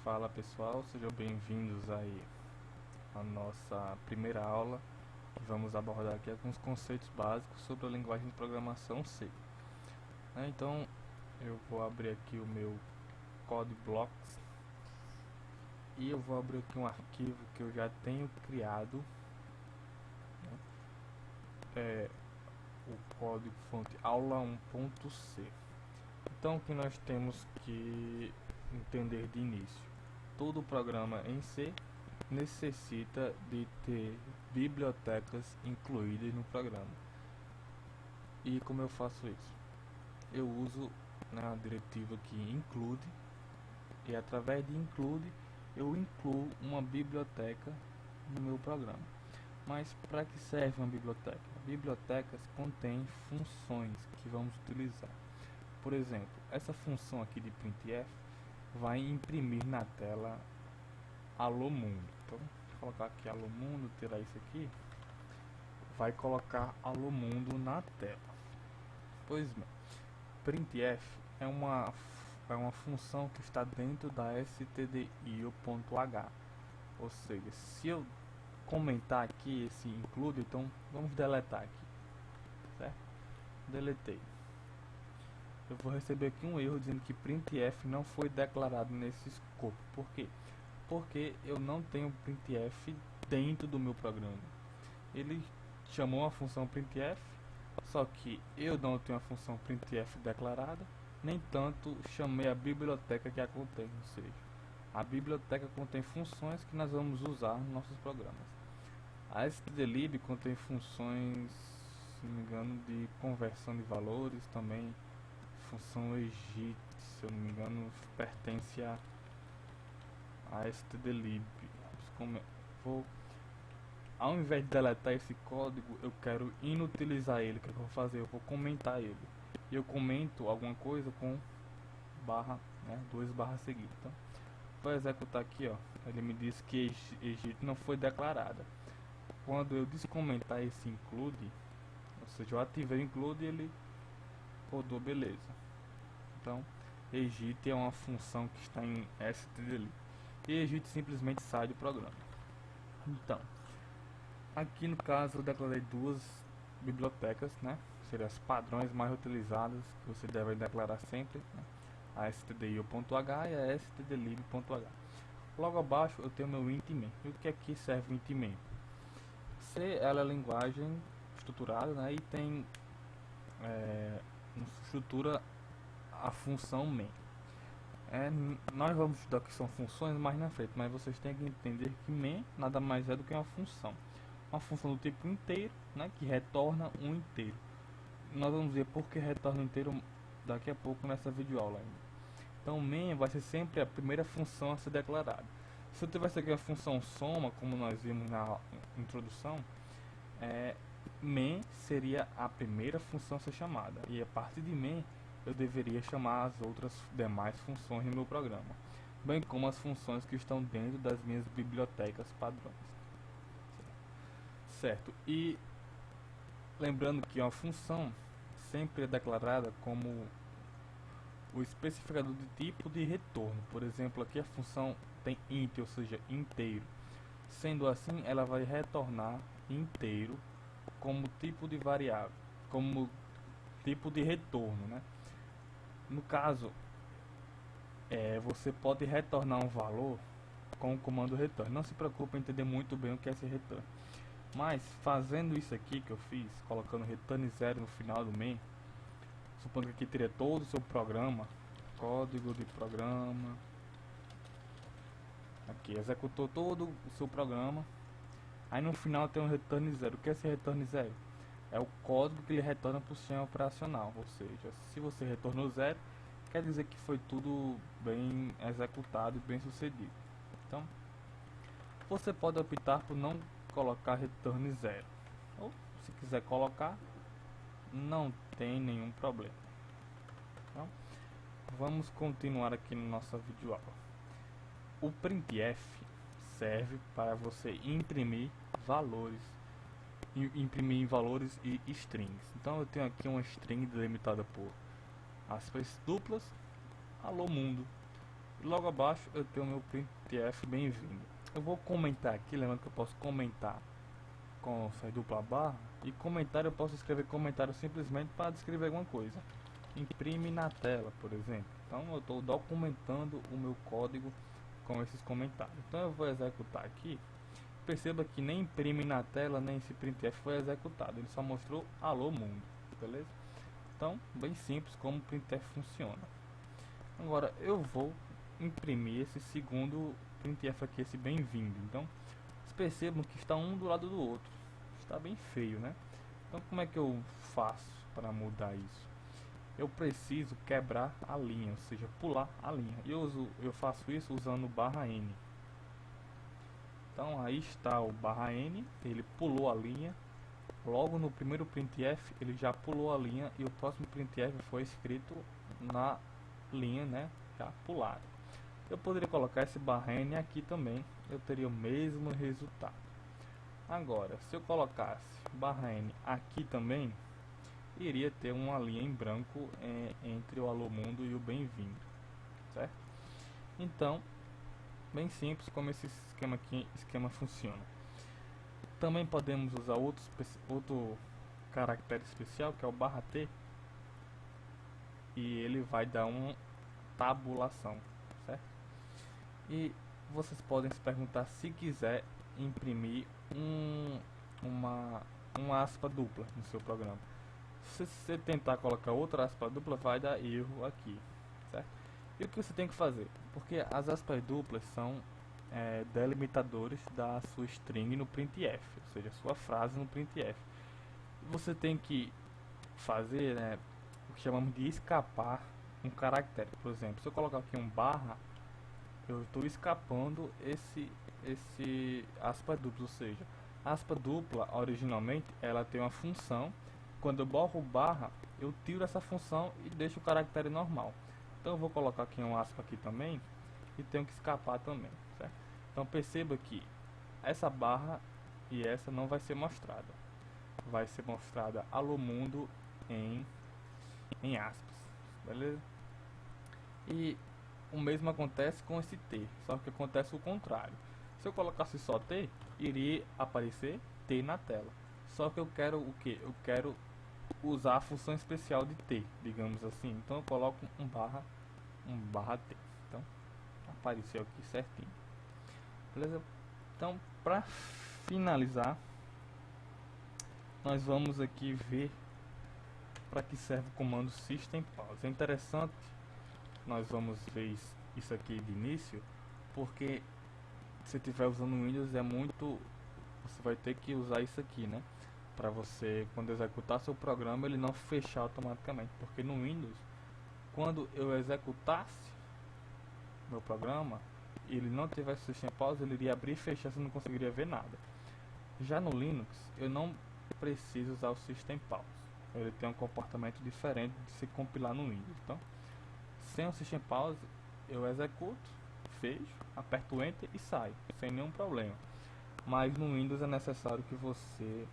Fala pessoal, sejam bem-vindos aí à nossa primeira aula, que vamos abordar aqui alguns conceitos básicos sobre a linguagem de programação C. Então eu vou abrir aqui o meu CodeBlocks e eu vou abrir aqui um arquivo que eu já tenho criado, o código fonte aula 1.c. Então o que nós temos que entender de início: todo programa em C necessita de ter bibliotecas incluídas no programa. E como eu faço isso? Eu uso a diretiva aqui include, e através de include eu incluo uma biblioteca no meu programa. Mas para que serve uma biblioteca? Bibliotecas contêm funções que vamos utilizar. Por exemplo, essa função aqui de printf vai imprimir na tela alô mundo. Então, vou colocar aqui alô mundo, tirar isso aqui, vai colocar alô mundo na tela. Pois bem, printf é uma função que está dentro da stdio.h. Ou seja, se eu comentar aqui esse include, então vamos deletar aqui, certo? Deletei. Eu vou receber aqui um erro dizendo que printf não foi declarado nesse escopo. Por quê? Porque eu não tenho printf dentro do meu programa. Ele chamou a função printf, só que eu não tenho a função printf declarada, nem tanto chamei a biblioteca que a contém. Ou seja, a biblioteca contém funções que nós vamos usar nos nossos programas. A stdlib contém funções, se não me engano, de conversão de valores também. Função egit, se eu não me engano, pertence a stdlib. Ao invés de deletar esse código, eu quero inutilizar ele. O que eu vou fazer? Eu vou comentar ele. E eu comento alguma coisa com barra, duas barras seguidas. Então, vou executar aqui, ó. Ele me disse que egit não foi declarada. Quando eu descomentar esse include, ou seja, eu ativei o include, ele rodou, beleza. Então, egit é uma função que está em stdlib. E egit simplesmente sai do programa. Então, aqui no caso eu declarei duas bibliotecas, seriam as padrões mais utilizadas, que você deve declarar sempre, a stdio.h e a stdlib.h. Logo abaixo eu tenho meu int main. E o que aqui serve o int main? C ela é linguagem estruturada, e tem estrutura a função main. Nós vamos estudar que são funções mais na frente, mas vocês têm que entender que main nada mais é do que uma função do tipo inteiro, que retorna um inteiro. Nós vamos ver por que retorna um inteiro daqui a pouco nessa videoaula ainda. Então main vai ser sempre a primeira função a ser declarada. Se eu tivesse aqui a função soma, como nós vimos na introdução, main seria a primeira função a ser chamada, e a partir de main eu deveria chamar as outras demais funções no meu programa, bem como as funções que estão dentro das minhas bibliotecas padrões. Certo? E lembrando que uma função sempre é declarada como o especificador de tipo de retorno. Por exemplo, aqui a função tem int, ou seja, inteiro. Sendo assim, ela vai retornar inteiro como tipo de variável, como tipo de retorno, No caso, você pode retornar um valor com o comando return. Não se preocupe em entender muito bem o que é esse return. Mas fazendo isso aqui que eu fiz, colocando return 0 no final do main, supondo que aqui teria todo o seu programa, código de programa, aqui executou todo o seu programa, aí no final tem um return 0. O que é esse return 0? É o código que ele retorna para o sistema operacional, ou seja, se você retornou 0, quer dizer que foi tudo bem executado e bem sucedido. Então, você pode optar por não colocar return 0, ou se quiser colocar, não tem nenhum problema. Então, vamos continuar aqui na nossa videoaula. O printf serve para você imprimir valores e strings. Então eu tenho aqui uma string delimitada por aspas duplas, alô mundo. Logo abaixo eu tenho o meu printf bem-vindo. Eu vou comentar aqui, lembrando que eu posso comentar com essa dupla barra, e comentário eu posso escrever comentário simplesmente para descrever alguma coisa. Imprime na tela, por exemplo. Então eu estou documentando o meu código com esses comentários. Então eu vou executar aqui. Perceba que nem imprime na tela, nem esse printf foi executado. Ele só mostrou alô mundo, beleza? Então, bem simples como o printf funciona. Agora eu vou imprimir esse segundo printf aqui, esse bem-vindo. Então, vocês percebam que está um do lado do outro. Está bem feio, né? Então, como é que eu faço para mudar isso? Eu preciso quebrar a linha, ou seja, pular a linha. E eu faço isso usando barra N. Então, aí está o barra N, ele pulou a linha. Logo no primeiro printf, ele já pulou a linha e o próximo printf foi escrito na linha, né? Já pulado. Eu poderia colocar esse barra N aqui também, eu teria o mesmo resultado. Agora, se eu colocasse barra N aqui também, iria ter uma linha em branco entre o alô mundo e o bem-vindo, certo? Então, bem simples como esse esquema funciona. Também podemos usar outro caractere especial, que é o barra T, e ele vai dar uma tabulação, certo? E vocês podem se perguntar se quiser imprimir uma aspa dupla no seu programa. Se você tentar colocar outra aspa dupla, vai dar erro aqui, certo? E o que você tem que fazer? Porque as aspas duplas são delimitadores da sua string no printf, ou seja, sua frase no printf. Você tem que fazer o que chamamos de escapar um caractere. Por exemplo, se eu colocar aqui um barra, eu estou escapando esse aspa dupla, ou seja, a aspa dupla originalmente ela tem uma função. Quando eu borro barra, eu tiro essa função e deixo o caractere normal. Então eu vou colocar aqui um aspa aqui também e tenho que escapar também, certo? Então perceba que essa barra e essa não vai ser mostrada. Vai ser mostrada alô mundo em aspas, beleza? E o mesmo acontece com esse T, só que acontece o contrário. Se eu colocasse só T, iria aparecer T na tela. Só que eu quero o que? Eu quero usar a função especial de T, digamos assim. Então eu coloco um barra T. Então apareceu aqui certinho, beleza? Então, para finalizar, nós vamos aqui ver para que serve o comando system pause. É interessante, nós vamos ver isso aqui de início, porque se estiver usando o Windows você vai ter que usar isso aqui, né? Para você, quando executar seu programa, ele não fechar automaticamente, porque no Windows, quando eu executasse meu programa, ele não tivesse system pause, ele iria abrir e fechar, você não conseguiria ver nada. Já no Linux, eu não preciso usar o system pause, ele tem um comportamento diferente de se compilar no Windows. Então, sem o system pause, eu executo, fecho, aperto enter e saio, sem nenhum problema. Mas no Windows é necessário que você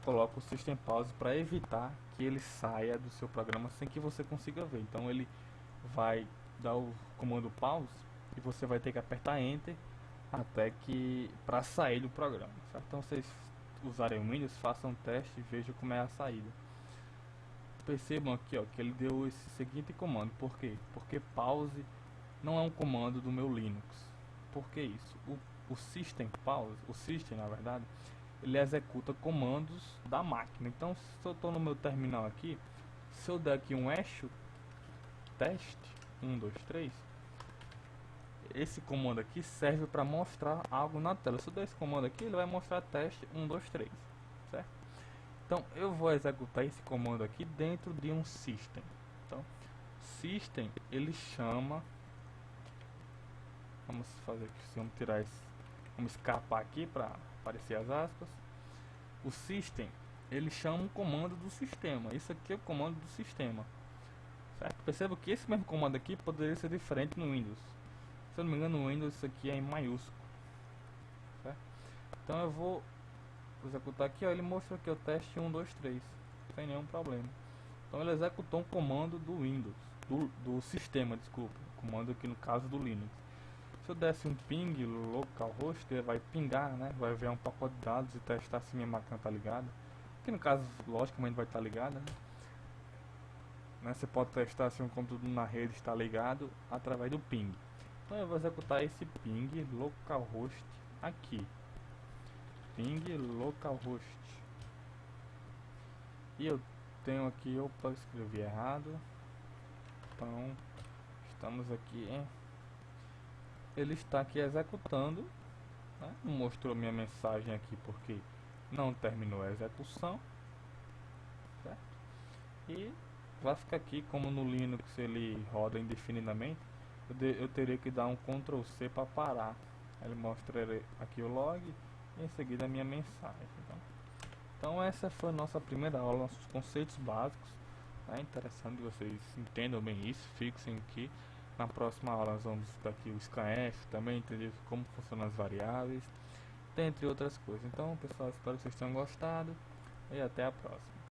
coloque o system pause para evitar que ele saia do seu programa sem que você consiga ver. Então ele vai dar o comando pause e você vai ter que apertar enter até que para sair do programa, certo? Então vocês usarem o Windows, façam um teste e vejam como é a saída. Percebam aqui, ó, que ele deu esse seguinte comando. Por quê? Porque pause não é um comando do meu Linux. Por que isso? O system pause, o system na verdade, ele executa comandos da máquina. Então, se eu estou no meu terminal aqui, se eu der aqui um eixo teste 1, 2, 3, esse comando aqui serve para mostrar algo na tela. Se eu der esse comando aqui, ele vai mostrar teste 1, 2, 3, certo? Então eu vou executar esse comando aqui dentro de um system. Então, system ele chama, vamos fazer aqui, vamos tirar esse, vamos escapar aqui para aparecer as aspas. O system ele chama um comando do sistema. Isso aqui é o comando do sistema, certo? Perceba que esse mesmo comando aqui poderia ser diferente no Windows. Se eu não me engano, no Windows isso aqui é em maiúsculo, certo? Então eu vou executar aqui, ó, ele mostra aqui o teste 1, 2, 3 sem nenhum problema. Então ele executou um comando do Windows, do sistema, desculpa, comando aqui no caso do Linux. Se eu desse um ping localhost, ele vai pingar, né? Vai ver um pacote de dados e testar se minha máquina está ligada. Que no caso, logicamente vai estar ligada, né? Você pode testar se um computador na rede está ligado através do ping. Então eu vou executar esse ping localhost aqui. Ping localhost. E eu tenho aqui, opa, escrevi errado. Então estamos aqui, ele está aqui executando, né? Não mostrou minha mensagem aqui porque não terminou a execução, certo? E vai ficar aqui, como no Linux ele roda indefinidamente, eu teria que dar um Ctrl C para parar. Ele mostra aqui o log e em seguida a minha mensagem. Então essa foi a nossa primeira aula, nossos conceitos básicos. É interessante que vocês entendam bem isso, fixem aqui. Na próxima aula nós vamos estudar aqui o scanf, também entender como funcionam as variáveis, dentre outras coisas. Então pessoal, espero que vocês tenham gostado e até a próxima.